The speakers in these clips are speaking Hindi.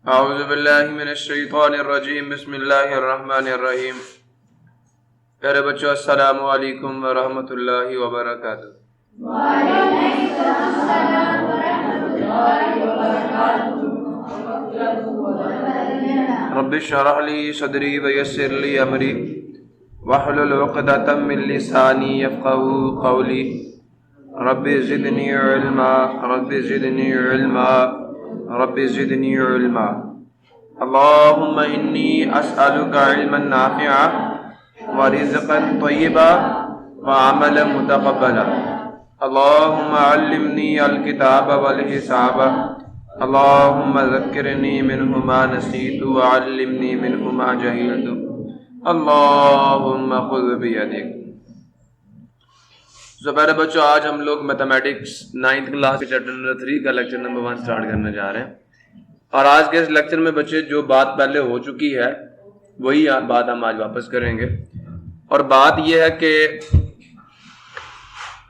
औज़ुबिल्लाहिमिनश्शैतानिर्रजीम बिस्मिल्लाहिर्रहमानिर्रहीम। प्यारे बच्चों, अस्सलामु अलैकुम व रहमतुल्लाहि व बरकातुहू। रब्बि इश्रह ली सदरी व यस्सिर ली अमरी वहलुल उक़दतम मिन लिसानी यफ़क़हू क़ौली। Rabbi ज़िदनी इल्मा rabbi ज़िदनी इल्मा rabbi ज़िदनी इल्मा। अल्लाहुम्मा इन्नी अस्अलुका इल्मन नाफ़िअ व रिज़्क़न तय्यिबा व अमलन मुतक़ब्बला। अल्लाहुम्मा अल्लिमनी अल किताब वल हिसाब। अल्लाहुम्मा ज़क्किरनी मिन्हु मा नसीतु व अल्लिमनी मिन्हु मा जहिलतु। अल्लाहुम्मा ख़ुज़ बियदिक। तो प्यारे बच्चों, आज हम लोग मैथमेटिक्स 9th क्लास के चैप्टर नंबर 3 का लेक्चर नंबर 1 स्टार्ट करने जा रहे हैं। और आज के इस लेक्चर में बच्चे जो बात पहले हो चुकी है वही बात हम आज वापस करेंगे। और बात यह है कि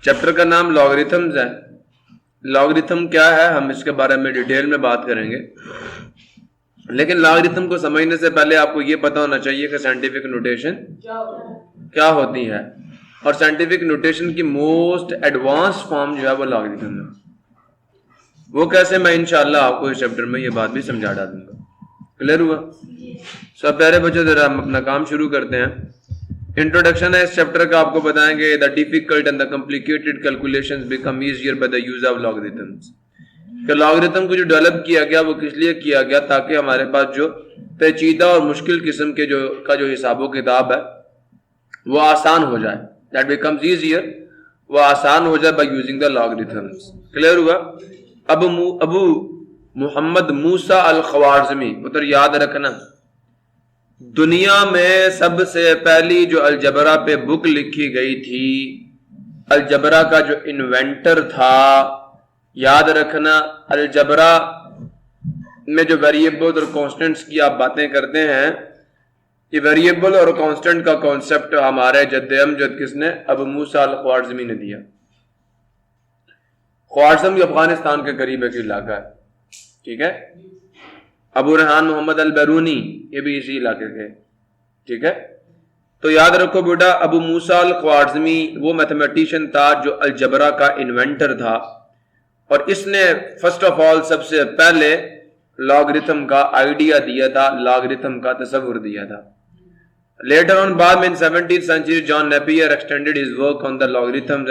चैप्टर का नाम लॉगरिथम्स है। लॉगरिथम क्या है, हम इसके बारे में डिटेल में बात करेंगे। लेकिन लॉगरिथम को समझने से पहले आपको ये पता होना चाहिए कि साइंटिफिक नोटेशन क्या होती है। और साइंटिफिक नोटेशन की मोस्ट एडवांस फॉर्म जो है वो लॉगरिथम है। वो कैसे, मैं इंशाल्लाह आपको इस चैप्टर में ये बात भी समझा दूंगा। क्लियर हुआ? सब प्यारे बच्चों, जरा हम अपना काम शुरू करते हैं। इंट्रोडक्शन है इस चैप्टर का। आपको बताएंगे the difficult and the complicated calculations become easier by the use of logarithms. कि लॉगरिथम को जो डेवलप किया गया वो किस लिए किया गया, ताकि हमारे पास जो पेचीदा और मुश्किल किस्म के जो हिसाबो किताब है वो आसान हो जाए। दैट बिकम्स ईजियर, वो आसान हो जाए by using the logarithms. Clear हुआ? अबू मोहम्मद मूसा अल ख्वारिज़मी, उधर याद रखना, दुनिया में सबसे पहली जो अलजबरा पे बुक लिखी गई थी, अलजबरा का जो इन्वेंटर था, याद रखना, अलजबरा में जो वेरिएबल और कांस्टेंट्स की आप बातें करते हैं, ये वेरिएबल और कांस्टेंट का कॉन्सेप्ट हमारे जद्दे अमजद किसने, अबू मूसा अल ख्वारिज़मी ने दिया। ख्वारिज़म अफगानिस्तान के करीब एक इलाका है, ठीक है। अबू रेहान मोहम्मद अल बैरूनी ये भी इसी इलाके के, ठीक है। तो याद रखो बेटा, अबू मूसा अल ख्वारिज़मी वो मैथमेटिशियन था जो अलजबरा का इन्वेंटर था। और इसने फर्स्ट ऑफ ऑल सबसे पहले लॉगरिथम का आइडिया दिया था, लॉगरिथम का तस्वुर दिया था। Later on, बाद में in 17th century, John Napier extended his work on the logarithms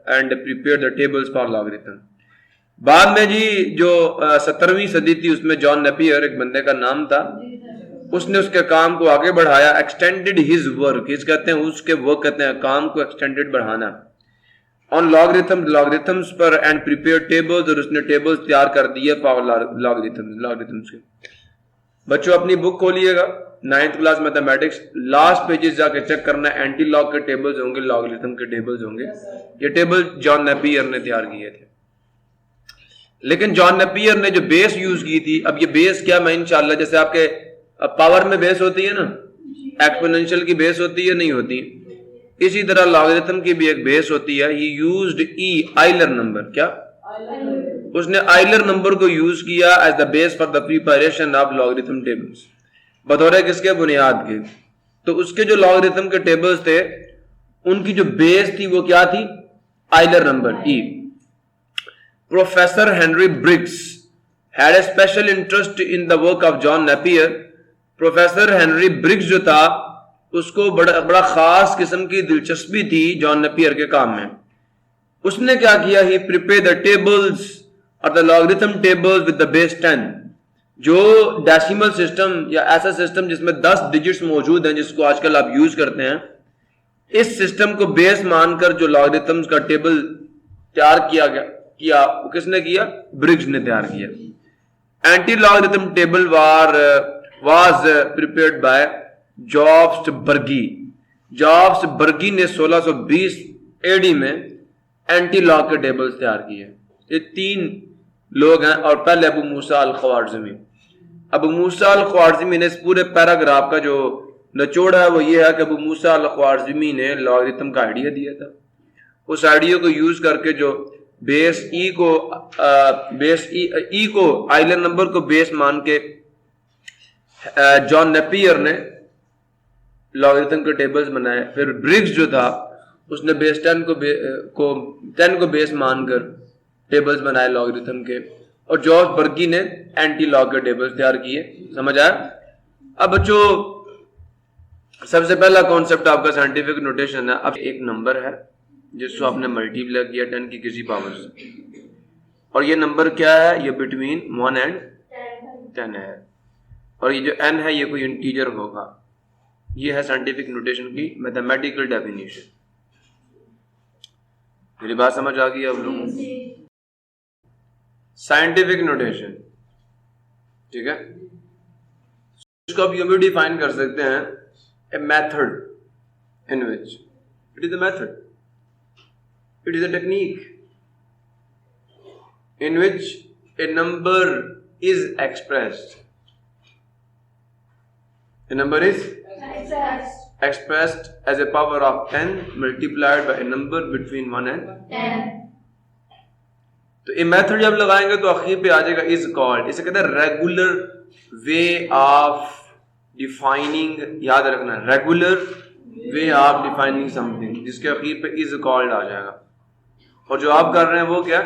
and prepared the tables for logarithm. बाद में जी जो 17वीं सदी थी उसमें जॉन नेपियर एक बंदे का नाम था, उसने उसके काम को आगे बढ़ाया। एक्सटेंडेड हिज वर्क, इस कहते हैं उसके वर्क कहते हैं काम को एक्सटेंडेड बढ़ाना, ऑन लॉगरिथम्स पर, एंड प्रिपेयर टेबल्स, और उसने टेबल्स तैयार कर दिए फॉर लॉगरिथम्स के। बच्चों अपनी बुक खोलिएगा 9th class mathematics, last pages जाके चेक करना, एंटी लॉग के टेबल्स होंगे, लॉगरिथम के टेबल्स होंगे। ये टेबल जॉन नेपियर ने तैयार किए थे। लेकिन जॉन नेपियर ने जो बेस यूज की थी, अब ये बेस क्या, मैं इंशाल्लाह, जैसे आपके पावर में बेस होती है ना, एक्सपोनेंशियल की बेस होती है, नहीं होती, इसी तरह लॉगरिथम की भी एक बेस होती है। ही यूज्ड आइलर नंबर, क्या उसने आइलर नंबर को यूज किया as the base for the preparation of logarithm tables, बतौर किसके, बुनियाद के। तो उसके जो लॉगरिथम के टेबल्स थे उनकी जो बेस थी वो क्या थी, Euler number E. Professor Henry Briggs had a special interest in the work of John Napier. Professor Henry Briggs जो था उसको बड़ा खास किस्म की दिलचस्पी थी जॉन नेपियर के काम में। उसने क्या किया, ही प्रिपेयर द टेबल्स और the logarithm tables with the base 10। जो डेसिमल सिस्टम या ऐसा सिस्टम जिसमें 10 डिजिट्स मौजूद हैं, जिसको आजकल आप यूज करते हैं, इस सिस्टम को बेस मानकर जो लॉगरिथम्स का टेबल तैयार किया वो किसने किया, ब्रिग्स ने तैयार किया। Anti logarithm table was prepared by Jobst Burgi. Jobst Burgi ने 1620 एडी में एंटी लॉग के टेबल्स तैयार किए। ये 3 लोग हैं। और पहले अबू मूसा अल ख्वारिज़मी। अबू मूसा अल ख्वारिज़मी ने इस पूरे पैराग्राफ का जो निचोड़ है वो ये है कि अबू मूसा अल ख्वारिज़मी ने लॉगरिथम का आइडिया दिया था। उस आइडिया को यूज करके जो बेस ई को आइलर नंबर को बेस मान के जॉन नेपियर ने लॉगरिथम के टेबल्स बनाए, फिर ब्रिग्स जो था उसने बेस 10 को बेस मानकर टेबल्स बनाए लॉगरिथम के, और जॉर्ज बर्गी ने एंटी लॉग के टेबल्स तैयार किए। समझ आया? अब बच्चों सबसे पहला कॉन्सेप्ट आपका साइंटिफिक नोटेशन है। अब एक नंबर है जिसको आपने मल्टीप्लाई किया 10 की किसी पावर से, और ये नंबर क्या है? ये बिटवीन 1 एंड 10 है, और ये जो n है ये कोई इंटीजर होगा। ये है साइंटिफिक नोटेशन की मैथमेटिकल डेफिनेशन। मेरी बात समझ आ गई आप लोगों को? साइंटिफिक नोटेशन, ठीक है, इसको आप यूं भी डिफाइन कर सकते हैं, a method in which it is a method, it is a technique in which a number is expressed. A number is expressed as a power of 10 multiplied by a number between 1 and 10. तो ये मेथड जब लगाएंगे तो आखिर पे आ जाएगा इज कॉल्ड, इसे कहते हैं रेगुलर वे ऑफ डिफाइनिंग। याद रखना, regular way of defining something, जिसके आखिर पे इज कॉल्ड आ जाएगा। और जो आप कर रहे हैं वो क्या?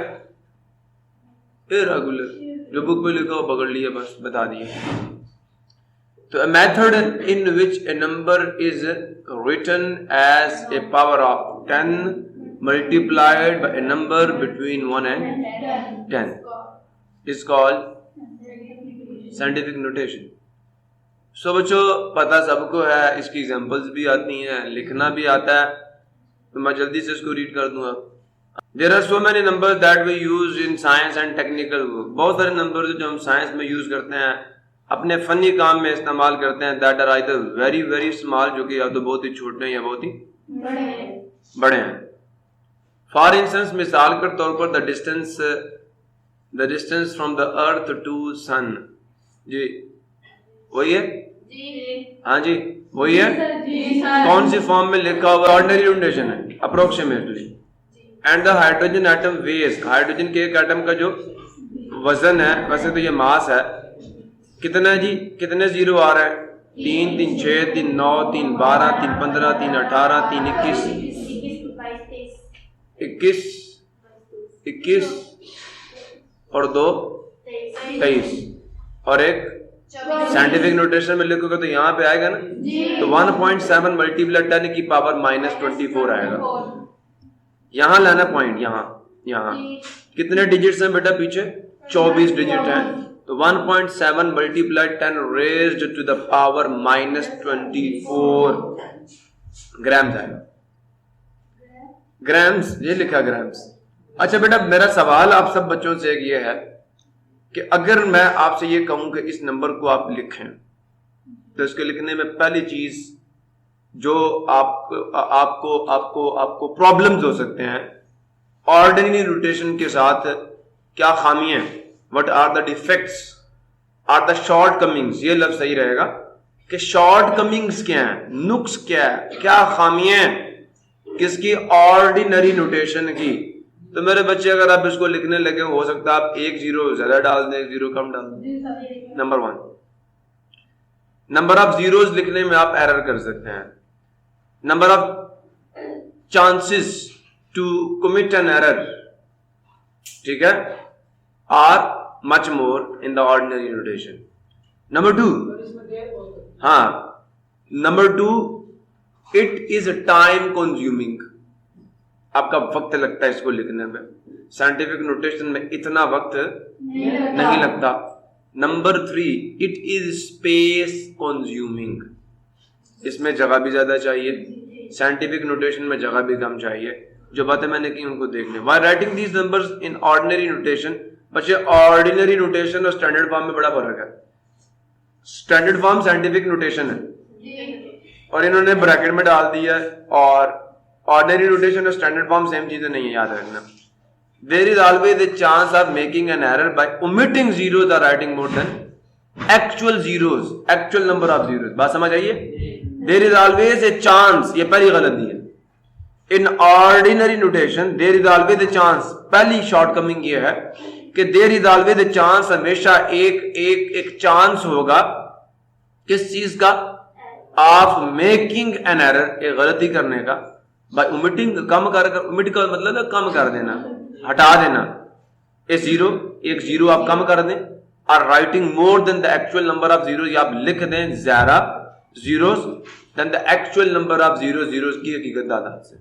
इरेगुलर, जो बुक में लिखा हो पकड़ लिया, बस बता दिए। तो a method in which a number is written as a power of 10 multiplied by a number between 1 and 10 is called scientific notation. So बच्चों पता सबको है, इसकी एग्जांपल्स भी आती हैं, लिखना भी आता है, तो मैं जल्दी से इसको रीड कर दूंगा। There are so many numbers that we use in science and technical work. बहुत सारे नंबर्स जो हम साइंस में यूज करते हैं, अपने फनी काम में इस्तेमाल करते हैं, that are either very very small, जो कि या तो बहुत ही छोटे हैं या बहुत ही बड़े हैं। For instance, मिसाल के तौर पर the distance from the earth to sun, जी वही है? हाँ जी वही है। कौन सी फॉर्म में लिखा हुआ? ऑर्डिनरी नोटेशन है, approximately. And the hydrogen atom weighs, hydrogen के एक एटम का जो वजन है, वैसे तो ये मास है, कितना है जी? कितने जीरो आ रहा है? 3 3 6 3 9 3 12 3 15 3 18 3 21 और 2 23, और एक साइंटिफिक नोटेशन में लिखोगे तो यहाँ पे आएगा ना, तो 1.7 मल्टीप्लाई 10 की पावर -24 आएगा। यहां लाना पॉइंट, यहां कितने डिजिट्स हैं बेटा? पीछे 24 डिजिट हैं, तो 1.7 multiply 10 raised to the power -24 grams आएगा। ग्राम्स, ये लिखा ग्राम्स। अच्छा बेटा, मेरा सवाल आप सब बच्चों से ये है कि अगर मैं आपसे ये कहूं कि इस नंबर को आप लिखें, तो इसके लिखने में पहली चीज जो आपको प्रॉब्लम्स हो सकते हैं, ऑर्डिनरी नोटेशन के साथ क्या खामियां, what are the defects, are the shortcomings, ये लफ्ज सही रहेगा कि शॉर्ट कमिंग्स क्या हैं, नुक्स क्या है, क्या खामियां हैं किसकी? ऑर्डिनरी नोटेशन की। तो मेरे बच्चे अगर आप इसको लिखने लगे, हो सकता है आप 1 जीरो ज्यादा डाल दें, 1 जीरो कम डाल दें। नंबर 1, नंबर ऑफ जीरोस लिखने में आप एरर कर सकते हैं। Number of chances to commit an error, ठीक है, are much more in the ordinary notation. Number 2, हाँ, number 2, it is time consuming, आपका वक्त लगता है इसको लिखने में। साइंटिफिक नोटेशन में इतना वक्त नहीं लगता। Number 3, it is space consuming, इसमें जगह भी ज्यादा चाहिए, साइंटिफिक नोटेशन में जगह भी कम चाहिए। जो बातें मैंने की उनको देख लें। Why writing these numbers in ordinary notation, बच्चे ऑर्डिनरी नोटेशन और स्टैंडर्ड फॉर्म में बड़ा फर्क है। स्टैंडर्ड फॉर्म साइंटिफिक नोटेशन है और इन्होंने ब्रैकेट में डाल दिया है, और ऑर्डिनरी नोटेशन और स्टैंडर्ड फॉर्म सेम चीजें नहीं है, याद रखना। There is always a chance of making an error by omitting zeros or writing more than actual zeros, actual number of zeros. बात समझ आइए? There is always a chance, ये पहली गलती है। In ordinary notation, there is always a chance, पहली शॉर्टकमिंग ये है कि there is always a chance, हमेशा एक चांस होगा किस चीज का? ऑफ मेकिंग एन एरर, एक गलती करने का, बाय ओमिटिंग, कम कर, ओमिट का मतलब है कम कर देना, हटा देना, ए जीरो, एक जीरो आप कम कर दें, और writing more than the actual number of zero, या आप लिख दें ज्यादा zeros than the actual number of zeros की हकीकत दादा से।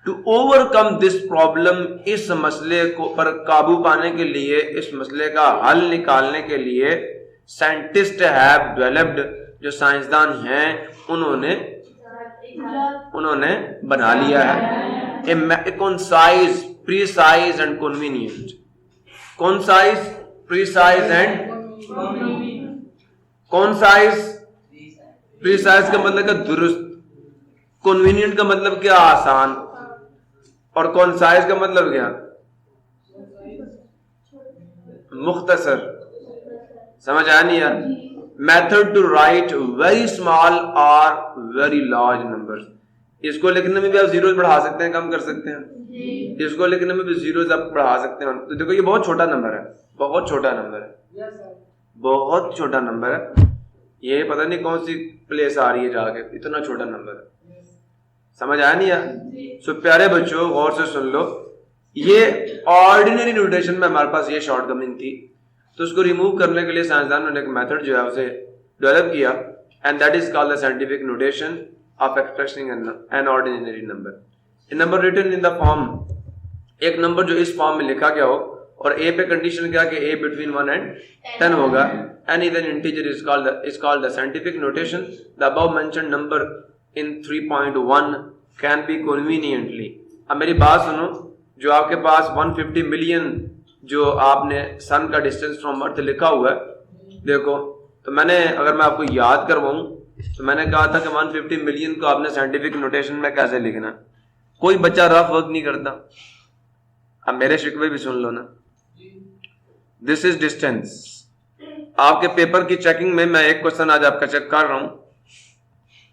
टू ओवरकम दिस प्रॉब्लम, इस मसले को पर काबू पाने के लिए, इस मसले का हल निकालने के लिए साइंटिस्ट हैव डेवलप्ड, जो साइंसदान हैं उन्होंने बना लिया है a concise, precise and convenient, concise, precise and concise, precise का मतलब क्या? दुरुस्त, कन्वीनियंट का मतलब क्या? आसान, और कंसाइज का मतलब क्या? मुख्तसर। समझ आया नहीं यार? Method to write very small और वेरी लार्ज नंबर्स, इसको लिखने में भी आप जीरोस बढ़ा सकते हैं, कम कर सकते हैं, इसको लिखने में भी जीरोस आप बढ़ा सकते हैं। तो देखो ये बहुत छोटा नंबर है, बहुत छोटा नंबर है, बहुत छोटा नंबर है, ये पता नहीं कौन सी प्लेस आ रही है जाके, इतना छोटा नंबर है। समझ आया नहीं यार? सो प्यारे बच्चों गौर से सुन लो, ये ऑर्डिनरी नोटेशन में हमारे पास ये शॉर्टकमिंग थी, तो उसको रिमूव करने के लिए साइंसदानों ने एक मेथड जो है उसे डेवलप किया, and that is called the scientific notation of expressing an ordinary number. A number written in the form, एक नंबर जो इस फॉर्म में लिखा गया हो, और ए पे कंडीशन क्या कि ए बिटवीन 1 and 10 होगा, any then integer is called the scientific notation. The above mentioned number in 3.1 can be conveniently. अब मेरी बात सुनो, जो आपके पास 150 मिलियन जो आपने सन का डिस्टेंस फ्रॉम अर्थ लिखा हुआ है, देखो तो मैंने, अगर मैं आपको याद करवाऊं तो मैंने कहा था कि 150 मिलियन को आपने साइंटिफिक नोटेशन में कैसे लिखना। कोई बच्चा रफ वर्क नहीं करता। अब मेरे शिकवे भी सुन लो ना। This is distance. आपके पेपर की चेकिंग में मैं एक क्वेश्चन आज आपका चेक कर रहा हूं,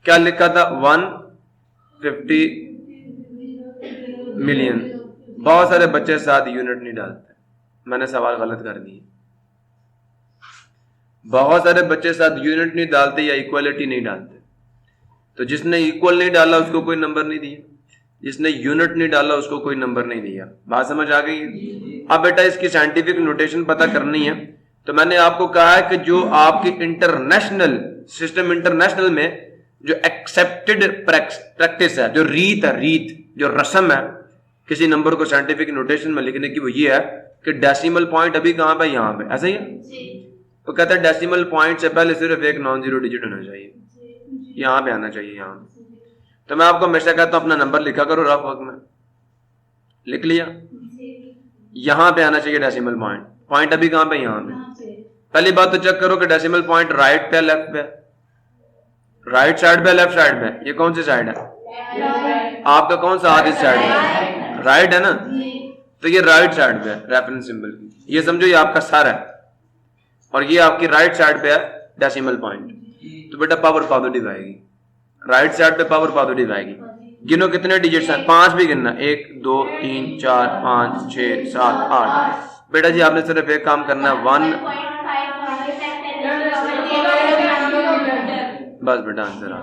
क्या लिखा था? 150 मिलियन। बहुत सारे बच्चे साथ यूनिट नहीं डालते, मैंने सवाल गलत कर दिया। बहुत सारे बच्चे साथ यूनिट नहीं डालते या इक्वलिटी नहीं डालते। तो जिसने इक्वल नहीं डाला उसको कोई नंबर नहीं दिया, जिसने यूनिट नहीं डाला उसको कोई नंबर नहीं दिया। बात समझ आ गई? अब बेटा इसकी साइंटिफिक नोटेशन पता करनी है, तो मैंने आपको कहा है कि जो आपकी इंटरनेशनल सिस्टम, इंटरनेशनल में जो एक्सेप्टेड प्रैक्टिस है, जो रीत है, रीत जो रस्म है किसी नंबर को साइंटिफिक नोटेशन में लिखने की, वो ये है कि डेसिमल पॉइंट अभी कहां पे? यहां पे। ऐसा ही है। वो कहता है डेसिमल पॉइंट से पहले सिर्फ एक नॉन जीरो डिजिट होना चाहिए, यहां पे आना चाहिए, यहां पे। तो मैं आपको हमेशा कहता हूं अपना नंबर लिखा करो रफ वर्क में। लिख लिया? यहां पे आना चाहिए डेसिमल पॉइंट। पॉइंट अभी कहां पे? यहां पे। पहली बात तो चेक करो कि डेसिमल पॉइंट राइट पे लेफ्ट पे? राइट साइड पे लेफ्ट साइड पे? ये कौन सी साइड है? आपका कौन सा हाथ इस साइड है? राइट है ना? तो ये राइट साइड पे है रेफरेंस सिंबल की। ये समझो ये आपका सर है और ये आपकी राइट साइड पे है डेसिमल पॉइंट। तो बेटा पावर पॉजिटिव आएगी, राइट साइड पे पावर पॉजिटिव आएगी। गिनो कितने डिजिट्स हैं? 5 भी गिनना, 1 2 3 4 5 6 7 8। बेटा जी आपने सिर्फ एक काम करना है, 1 बस बेटा आंसर आ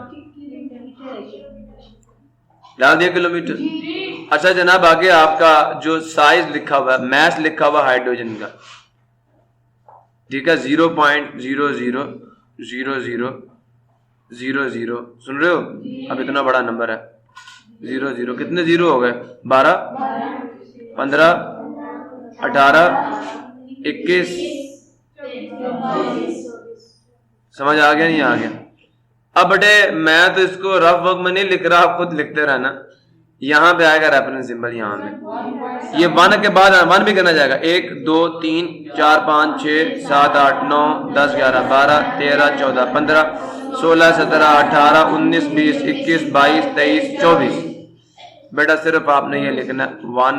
डाल दिया किलोमीटर। अच्छा जनाब आगे आपका जो साइज लिखा हुआ है, मैथ लिखा हुआ हाइड्रोजन का, ठीक है, 0.000000, सुन रहे हो? अब इतना बड़ा नंबर है 00, कितने जीरो हो गए? 12 15 18 21। समझ आ गया? नहीं आ गया? अब बेटे मैं तो इसको रफ वर्क में नहीं लिख रहा, आप खुद लिखते रहना। यहां पे आएगा रेफरेंस सिंबल, यहां पे ये 1 के बाद 1 भी करना जाएगा। 1 2 3 4 5 6 7 8 9 10 11 12 13 14 15 16 17 18 19 20 21 22 23 24। बेटा सिर्फ आपने ये लिखना 1।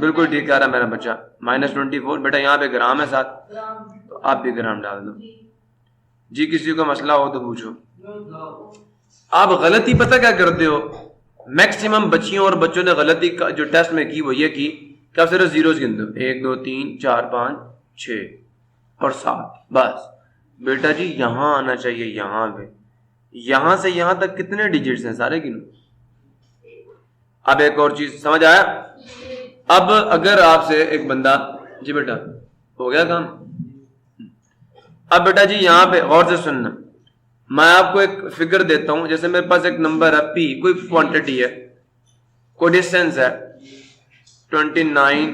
बिल्कुल ठीक कह रहा मेरा बच्चा, -24। बेटा यहाँ पे ग्राम है साथ, तो आप भी ग्राम डाल दो जी। किसी को मसला हो तो पूछो। आप गलती पता क्या करते हो? मैक्सिमम बच्चियों और बच्चों ने गलती जो टेस्ट में की वो ये की क्या सिर्फ जीरोस गिन दो, 1 2 3 4 5 6 और 7, बस बेटा जी यहां आना चाहिए, यहां पे, यहां से यहां तक कितने डिजिट्स हैं सारे गिनो। अब एक और चीज समझ आया। अब अगर आपसे एक बंदा, जी बेटा हो गया काम, अब बेटा जी यहां पे गौर से सुनना, मैं आपको एक फिगर देता हूं, जैसे मेरे पास एक नंबर है पी, कोई क्वांटिटी है, कोई डिस्टेंस है 29,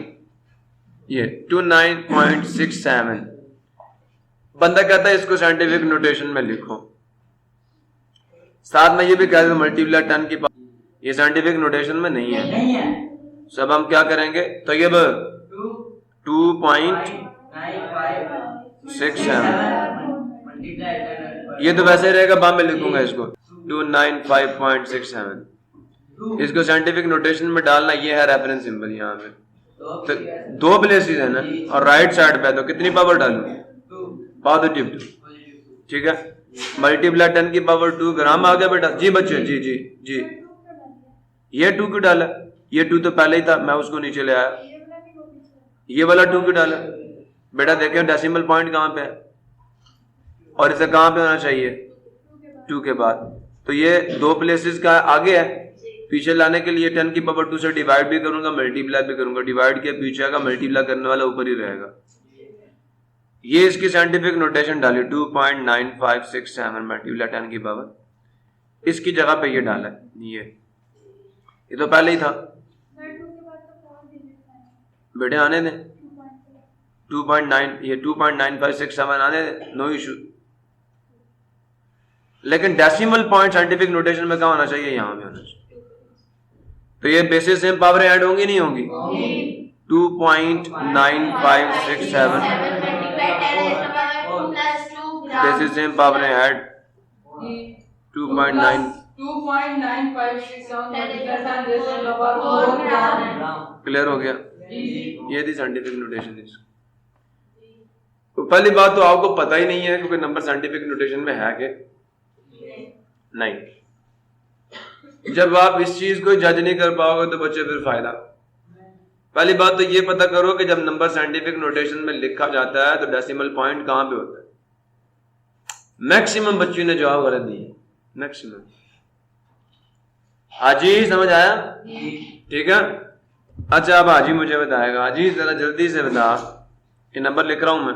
ये 29.67, बंदा कहता है इसको साइंटिफिक नोटेशन में लिखो, साथ में ये भी कहते हैं मल्टीप्लाई 10 की पावर, ये साइंटिफिक नोटेशन में नहीं है। सब हम क्या करेंगे, तो ये 2.67, ये तो वैसे रहेगा, बाद में लिखूंगा इसको 295.67, इसको साइंटिफिक नोटेशन में डालना, ये है रेफरेंस सिंबल यहाँ पे, तो 2 प्लेसेस है ना, और राइट साइड पे तो कितनी पावर डालूं, पॉजिटिव 2, ठीक है। मल्टीप्लाई 10 की पावर 2 ग्राम आ गया बेटा, जी बच्चे जी जी जी, ये 2 क्यों डाला, ये 2 तो पहले ही था, मैं उसको नीचे ले आया, ये वाला 2 क्यों डाला बेटा, देखिए डेसिमल पॉइंट कहाँ पे है, और इसे कहाँ पे होना चाहिए 2 के बाद, तो ये 2 प्लेसेस का आगे है, पीछे लाने के लिए 10 की पावर 2 से डिवाइड भी करूंगा, मल्टीप्लाई भी करूंगा, डिवाइड किया पीछे का, मल्टीप्लाई करने वाला ऊपर ही रहेगा। ये इसकी साइंटिफिक नोटेशन डाली 2.9567 मल्टीप्लाई 10 की पावर, इसकी जगह पे ये डाला, ये तो पहले ही था बेटे, आने दें 2.9, ये 2.9567 आने दें, नो इशू, लेकिन डेसिमल पॉइंट साइंटिफिक नोटेशन में कहाँ होना चाहिए, यहां पे होना चाहिए। तो ये बेसिस सेम पावर ऐड होंगी नहीं होंगी, 2.9567 basis same power add 2.9, clear हो गया, ये थी साइंटिफिक नोटेशन इसको। तो पहली बात तो आपको पता ही नहीं है क्योंकि नंबर साइंटिफिक नोटेशन में है कि नहीं, जब आप इस चीज को जज नहीं कर पाओगे तो बच्चे फिर फायदा। पहली बात तो ये पता करो कि जब नंबर साइंटिफिक नोटेशन में लिखा जाता है तो डेसिमल पॉइंट कहां पे होता है। मैक्सिमम बच्चों ने जवाब गलत दिए, मैक्सिमम। हाजी समझ आया, ठीक है। अच्छा अब हाजी मुझे बताएगा, हाजी जरा जल्दी से बता, ये नंबर लिख रहा हूं मैं,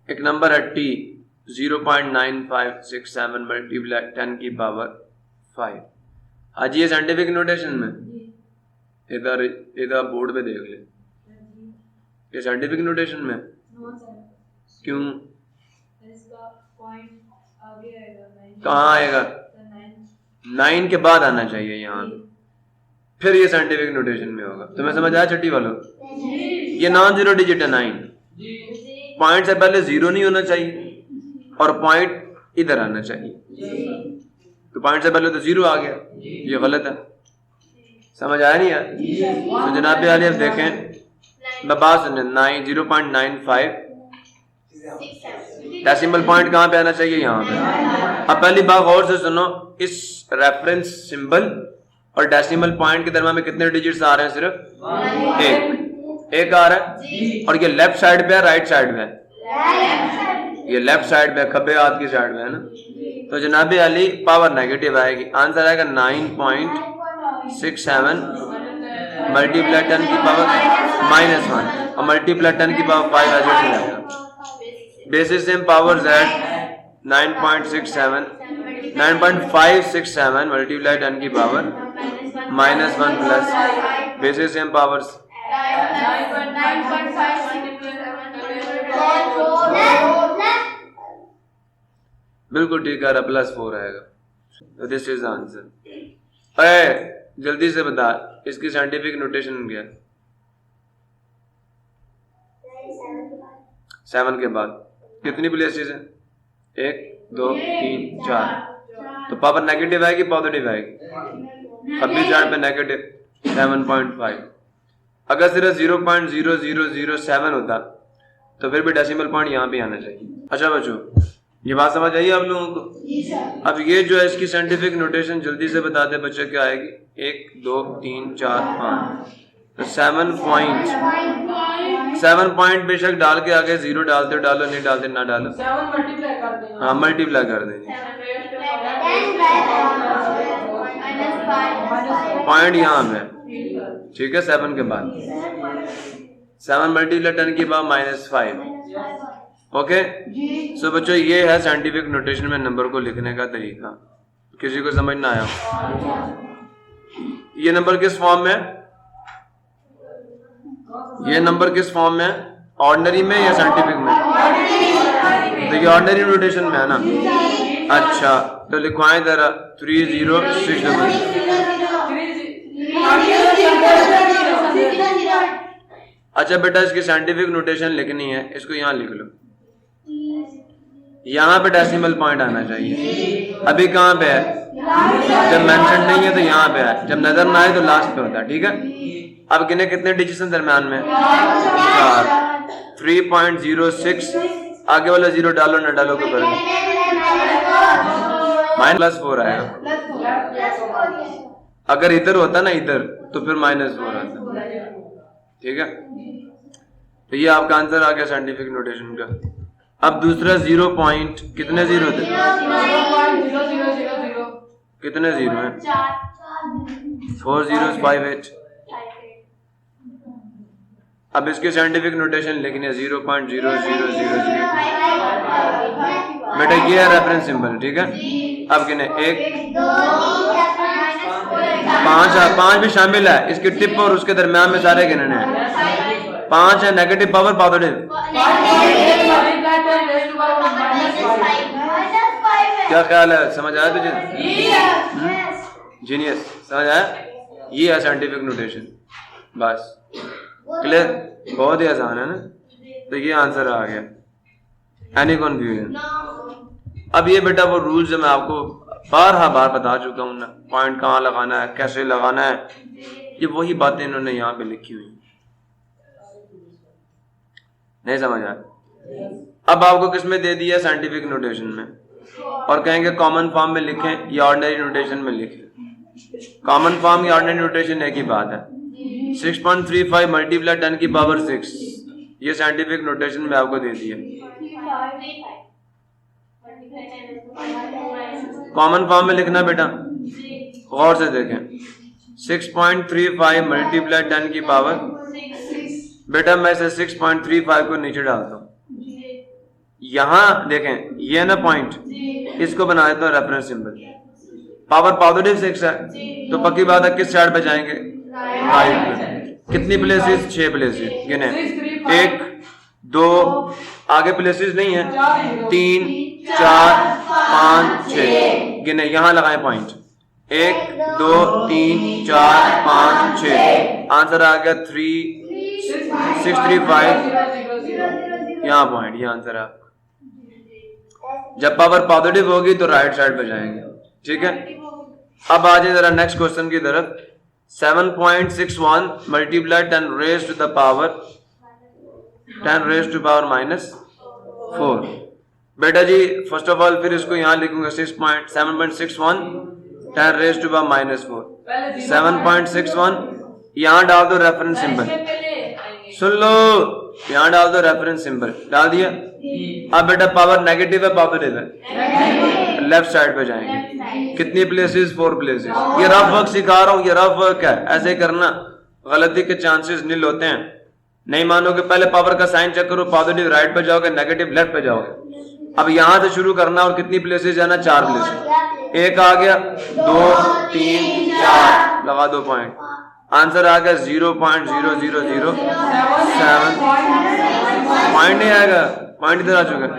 एक नंबर है टी 0.9567 मल्टीप्लाई 10 की पावर 5। हाजी ये साइंटिफिक नोटेशन में, इधर इधर बोर्ड पे देख ले, ये साइंटिफिक नोटेशन में क्यों, कहाँ आएगा, 9 के बाद आना चाहिए यहाँ पे, फिर ये साइंटिफिक नोटेशन में होगा। तुम्हें समझ आया छठी वालों, ये नॉन जीरो डिजिट है 9, पॉइंट से पहले 0 नहीं होना चाहिए और पॉइंट इधर आना चाहिए, तो पॉइंट से पहले तो 0 आ गया, ये गलत है। समझ आया नहीं यार, तो जनाब वाले अब देखें, मैं बात सुने, 0.95 डेसिमल पॉइंट कहाँ पे आना चाहिए, यहाँ पे। अब पहली बात गौर से सुनो, इस रेफरेंस सिंबल और डेसिमल पॉइंट के दरम्यान में कितने डिजिट्स आ रहे हैं, सिर्फ एक आ रहा है, और ये लेफ्ट साइड पे है राइट साइड पे है, ये लेफ्ट साइड पे, खब्बे हाथ की साइड में है ना, तो जनाबे अली पावर नेगेटिव आएगी, आंसर आएगा 9.67 मल्टीप्लाई 10 की पावर -1 और मल्टीप्लाई 10 की पावर 5 ऐसे ही आएगा। Basis same power z 9.567 multiply 10 की power -1 plus basis same powers बिल्कुल ठीक है, +4 आएगा। तो दिस इज आंसर। अरे जल्दी से बता, इसकी साइंटिफिक नोटेशन क्या है, 7 के बाद कितनी प्लेसेस हैं, 1 2 3 4, तो पावर नेगेटिव आएगी पॉजिटिव आएगी, खब्बी साइड पे नेगेटिव 7.5। अगर सिर्फ 0.0007 होता तो फिर भी डेसिमल पॉइंट यहाँ पे आना चाहिए। अच्छा बच्चों, ये बात समझ आई आप लोगों को? अब ये जो है इसकी साइंटिफिक नोटेशन जल्दी से बता दे बच्चे क्या आएगी? 1 2 3 4 5 तो 7 पॉइंट बेशक डाल के आगे 0 डालते डालो, नहीं डालते ना डालो, 7 मल्टीप्लाई कर देंगे। हाँ मल्टीप्लाई कर देंगे। पॉइंट यहाँ पे, ठीक है, 7 के बाद 7 मल्टीप्लाई 10 के बाद -5। ओके, सो बच्चों ये है साइंटिफिक नोटेशन में नंबर को लिखने का तरीका। किसी को समझ ना आया? ये नंबर किस फॉर्म में है? ये नंबर किस फॉर्म में है? ऑर्डिनरी में या साइंटिफिक में? तो ये ऑर्डिनरी नोटेशन में है ना? अच्छा, तो लिखवाएं जरा 30600। अच्छा बेटा, इसकी साइंटिफिक नोटेशन लिखनी है, इसको यहाँ लिख लो। यहाँ पे डेसिमल पॉइंट आना चाहिए। अभी कहाँ पे है? जब मेंशन नहीं है तो यहाँ पे है, जब नजर ना आए तो लास्ट पे होता है, ठीक है। अब गिने कितने डिजिट्स हैं दरम्यान में? 4। 3.06 आगे वाला 0 डालो ना डालो को करो, -4 आएगा। अगर इधर होता ना इधर तो फिर -4 आता, ठीक है। तो ये आपका आंसर आ गया साइंटिफिक नोटेशन का। अब दूसरा 0 पॉइंट, कितने 0 थे? 0.0000। कितने 0 हैं? 4 zeros 5 8। अब इसके साइंटिफिक नोटेशन लिखनी है 0.0000। बेटा ये है रेफरेंस सिंबल, ठीक है। अब गिने 1 5 भी शामिल है, इसकी टिप और उसके दरमियान में सारे गिनने हैं। 5 है नेगेटिव पावर पॉजिटिव, क्या ख्याल है? समझ आया तुझे? जीनियस, समझ आया? ये है साइंटिफिक नोटेशन, बस क्लियर, बहुत ही आसान है ना। तो ये आंसर आ गया। Any confusion? अब ये बेटा वो रूल्स जो मैं आपको बार बता चुका हूँ ना, पॉइंट कहाँ लगाना है, कैसे लगाना है, ये वही बातें इन्होंने यहाँ पे लिखी हुई। नहीं समझ आया? अब आपको किसमें दे दिया? साइंटिफिक नोटेशन में, और कहेंगे कॉमन फॉर्म में लिखें या ऑर्डिनरी नोटेशन में लिखें। कॉमन फॉर्म या ऑर्डिनरी नोटेशन एक ही बात है। 6.35 मल्टीप्लाई 10 की पावर 6, ये साइंटिफिक नोटेशन में आपको दे दिया। कॉमन फॉर्म में लिखना बेटा, गौर से देखें। 6.35 मल्टीप्लाई 10 की पावर, बेटा मैं से 6.35 को नीचे डालता हूँ। यहां देखें, ये ना पॉइंट, इसको बना देता हूँ रेफरेंस सिंबल। पावर पॉजिटिव 6 है, तो पक्की बात है किस साइड पे जाएंगे? राइट पे। कितनी प्लेसेस? 6 प्लेसेस गिने। 1 2 आगे प्लेसेस नहीं है, 3 4 5 6 गिने, यहां लगाए पॉइंट। 1 2 3 4 5 6, आंसर आ गया 635। यहाँ पॉइंट, ये आंसर है। जब पावर पॉजिटिव होगी तो राइट साइड पे जाएंगे, ठीक है। अब आ जाए जरा नेक्स्ट क्वेश्चन की तरफ। 7.61 multiply 10 raise to the power -4। बेटा जी फर्स्ट ऑफ ऑल फिर इसको यहाँ लिखूंगा 7.61 10 रेज टू द -4। 7.61 यहाँ डाल दो रेफरेंस सिंबल, सुन लो, यहाँ डाल दो रेफरेंस सिंबल, डाल दिया। अब बेटा पावर नेगेटिव है पॉजिटिव है? लेफ्ट साइड पे जाएंगे। कितनी प्लेसेस? 4 प्लेसेस। ये रफ वर्क सिखा रहा हूँ, ये रफ वर्क है, ऐसे करना, गलती के चांसेस नील होते हैं। नहीं मानोगे, पहले पावर का साइन चेक करो, पॉजिटिव राइट पे जाओगे, नेगेटिव लेफ्ट पे जाओगे। अब यहां से शुरू करना, और कितनी प्लेसेस जाना? 4 प्लेसेस। 1 आ गया, 2 3 4 लगा दो पॉइंट, आंसर आ गया 0.0007। पॉइंट नहीं आएगा, पॉइंट इधर आ चुका है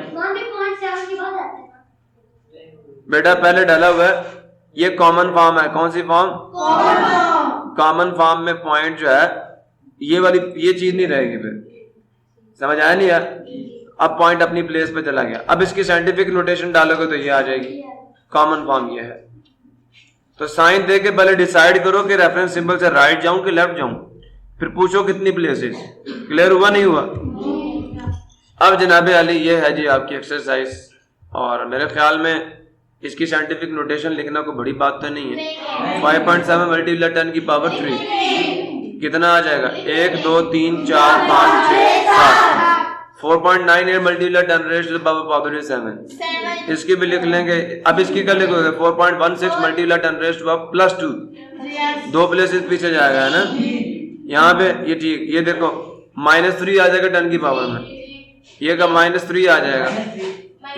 बेटा, पहले डाला हुआ है। ये कॉमन फॉर्म है, कौन सी फॉर्म? कॉमन फॉर्म में पॉइंट जो है ये वाली, ये चीज नहीं रहेगी, फिर समझ आया नहीं यार? अब पॉइंट अपनी प्लेस पे चला गया। अब इसकी साइंटिफिक नोटेशन डालोगे तो ये आ जाएगी, कॉमन फॉर्म ये है। तो साइन दे के पहले डिसाइड करो कि रेफरेंस सिंबल से राइट जाऊं कि लेफ्ट जाऊं, फिर पूछो कितनी प्लेसेस। क्लियर हुआ नहीं हुआ? अब जनाबे अली ये है जी आपकी एक्सरसाइज और मेरे ख्याल में इसकी साइंटिफिक नोटेशन लिखना कोई बड़ी बात तो नहीं है। 5.7 मल्टीप्लाई 10 की पावर 3 कितना आ जाएगा? 1 2 3 4 5 6 7। 4.98 multiply 10 raise to the power 7। इसकी भी लिख लेंगे। अब इसकी क्या लिखोगे? 4.16 multiply 10 raise to power plus 2। 2 places पीछे जाएगा, है ना? यहाँ पे ये ठीक, ये देखो -3 आ जाएगा 10 की पावर में, ये का -3 आ जाएगा।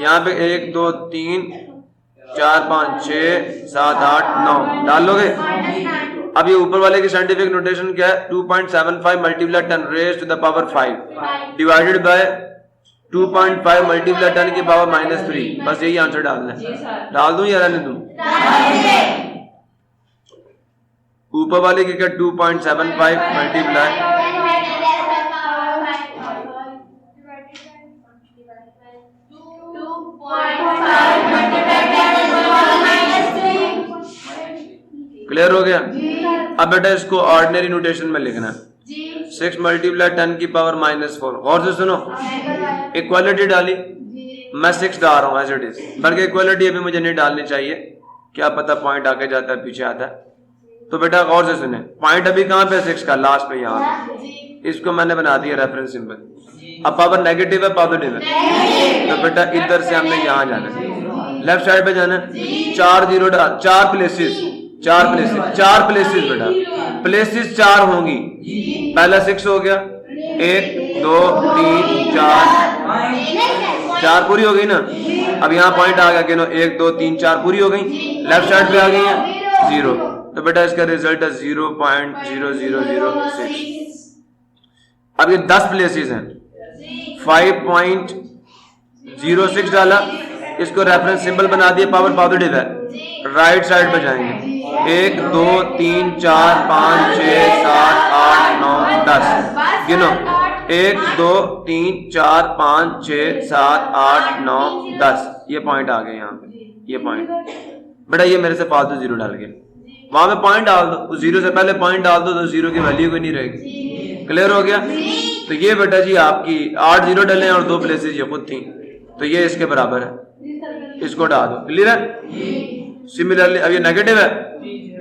यहाँ पे 1 2 3 4 5 6 7 8 9 डाल लोगे। अब ये ऊपर वाले की साइंटिफिक नोटेशन क्या है? 2.75 multiply 10 raise to the power 5 divided by 2.5 multiply 10 की पावर -3। बस यही आंसर डालना है। डाल दूं या रहने दूं? ऊपर वाले की क्या? 2.75 मल्टीप्लाई क्लियर हो गया? अब बेटा इसको ऑर्डिनरी नोटेशन में लिखना है। 6 मल्टीप्लाई 10 की पावर -4। और से सुनो, इक्वालिटी डाली, मैं 6 डाल रहा हूँ एज इट इज, बल्कि इक्वालिटी अभी मुझे नहीं डालनी चाहिए, क्या पता पॉइंट आगे जाता है पीछे आता है। तो बेटा गौर से सुने, पॉइंट अभी कहाँ पे? 6 का लास्ट पे यहाँ पे। इसको मैंने बना दिया रेफरेंस सिंबल। अब पावर नेगेटिव है पॉजिटिव है, तो बेटा इधर से हमने यहाँ जाना है, लेफ्ट साइड पे जाना है। 4 0 डाल, 4 प्लेसेस बेटा, प्लेसेस 4 होंगी। पहला 6 हो गया, 1 2 3 4 पूरी हो गई ना। अब यहाँ पॉइंट आ गया कि नो 1 2 3 4 पूरी हो गई, लेफ्ट साइड पे आ गई है 0, तो बेटा इसका रिजल्ट है 0.0006। अब ये 10 प्लेसेस हैं, 5.06 डाला, इसको रेफरेंस सिंबल बना दिया, पावर पॉजिटिव है, राइट साइड पे जाएंगे। 1 2 3 4 5 6 7 8 9 10 गिनो। 1 2 3 4 5 6 7 8 9 10 ये पॉइंट आ गए यहाँ पे, ये पॉइंट। बेटा ये मेरे से फालतू 0 डाल के वहां पे पॉइंट डाल दो, उस 0 से पहले पॉइंट डाल दो तो 0 की वैल्यू कोई नहीं रहेगी। क्लियर हो गया? तो ये बेटा जी आपकी 8 0 डले और 2 प्लेसेस ये खुद थी, तो ये इसके बराबर है, इसको डाल दो। क्लियर है? सिमिलरली अब ये नेगेटिव है,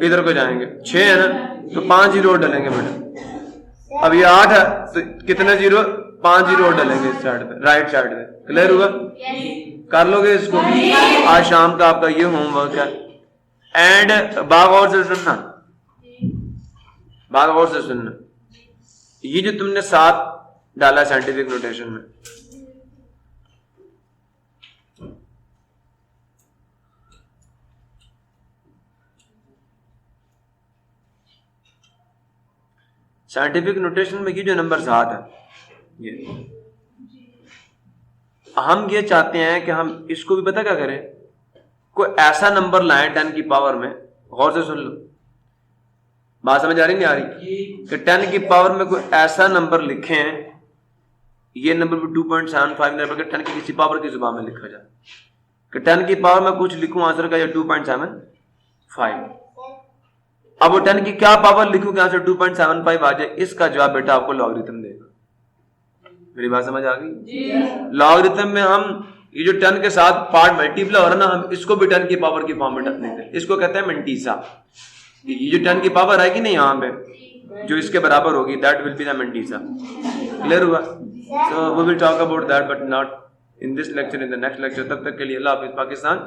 इधर को जाएंगे, 6 है ना, तो 5 0 डलेंगे बेटा। अब ये 8 है, तो कितने 0? 5 0 डलेंगे इस साइड पे, राइट साइड पे। क्लियर हुआ? कर लोगे इसको? आज शाम का आपका ये होमवर्क है। एंड बाग और से सुनना, बाग और से सुनना, ये जो तुमने 7 डाला साइंटिफिक नोटेशन में, साइंटिफिक नोटेशन में ये जो नंबर 7 है, ये हम ये चाहते हैं कि हम इसको भी पता क्या करें, कोई ऐसा नंबर लाएं 10 की पावर में, गौर से सुन लो, बात समझ आ रही नहीं आ रही, कि 10 की पावर में कोई ऐसा नंबर लिखें, ये नंबर भी 2.75 नंबर के 10 की किसी पावर की जुबान में लिखा जाए, कि 10 की पावर में कुछ लिखूं आंसर का, या 2.75। अब वो 10 की क्या पावर लिखूं कि आंसर 2.75 आ जाए, इसका जवाब बेटा आपको लॉगरिथम देगा। मेरी बात समझ आ गई? लॉगरिथम में हम ये जो 10 के साथ पार्ट मल्टीप्लाई हो रहा है ना, हम इसको भी 10 की पावर की फॉर्म में रख देते हैं, इसको कहते हैं मंटीसा। ये जो 10 की पावर आएगी ना यहाँ पे, जो इसके बराबर होगी, that will be the mantissa. Clear हुआ? So we will talk about that but not in this lecture, in the next lecture. तब तक के लिए अल्लाह हाफिज पाकिस्तान।